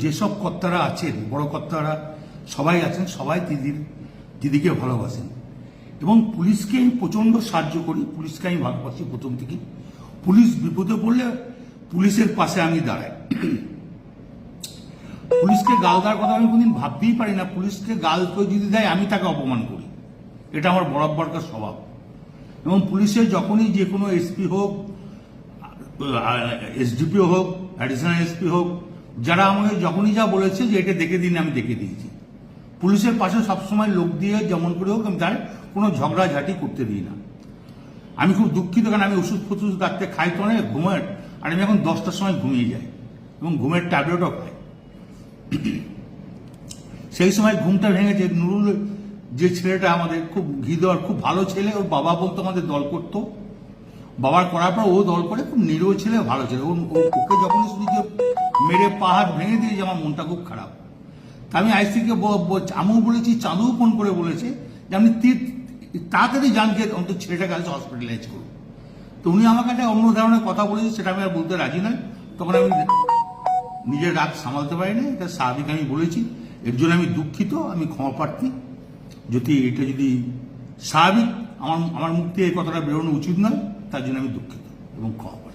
যেসব কর্তারা আছেন, বড় কর্তারা সবাই আছেন, সবাই দিদিকে ভালোবাসেন এবং পুলিশকে আমি প্রচণ্ড সাহায্য করি। পুলিশকে আমি ভালোবাসি প্রথম থেকে। পুলিশ বিপদে পড়লে পুলিশের পাশে আমি দাঁড়াই। পুলিশকে গাল দেওয়ার কথা আমি কোনদিন ভাবতেই পারি না। পুলিশকে গাল কেউ যদি দেয় আমি তাকে অপমান করি, এটা আমার বরাবরকার স্বভাব। এবং পুলিশের যখনই যে কোনো এসপি হোক, এসডিপিও হোক, অ্যাডিশনাল এসপি হোক, যারা আমাকে যখনই যা বলেছে যে এটা দেখে দিন, আমি দেখে দিয়েছি। পুলিশের পাশে সবসময় লোক দিয়ে যেমন করে হোক আমি তার কোনো ঝগড়াঝাটি করতে দিই না। আমি খুব দুঃখিত, কারণ আমি ওষুধ ফষুধ রাখতে খাই তো অনেক ঘুমের, আর আমি এখন 10টার সময় ঘুমিয়ে যাই এবং ঘুমের ট্যাবলেটও খাই। সেই সময় ঘুমটা ভেঙেছে। নুরুল যে ছেলেটা আমাদের খুব ঘি দেওয়ার খুব ভালো ছেলে, ওর বাবা বলতো আমাদের দল করতো, বাবার করার পর ও দল করে, খুব নিরীহ ছেলে, ভালো ছেলে। ওকে যখনই শুনি যে মেরে পাহাড় ভেঙে দিয়েছে, আমার মনটা খুব খারাপ। আমি আইসিকে আমিও বলেছি, চাঁদুও ফোন করে বলেছে যে আপনি তাড়াতাড়ি যান, যে অন্তত ছেলেটাকে আজ হসপিটালাইজ করুন। তো উনি আমাকে একটা অন্য ধরনের কথা বলেছে, সেটা আমি আর বলতে রাজি নয়। তখন আমি নিজের রাগ সামালতে পারিনি, এটা স্বাভাবিক আমি বলেছি। এর জন্য আমি দুঃখিত, আমি ক্ষমা প্রার্থী। এটা যদি স্বাভাবিক আমার মুখ থেকে এই কথাটা বেরোনো উচিত নয়, তার জন্য আমি দুঃখিত এবং ক্ষমা।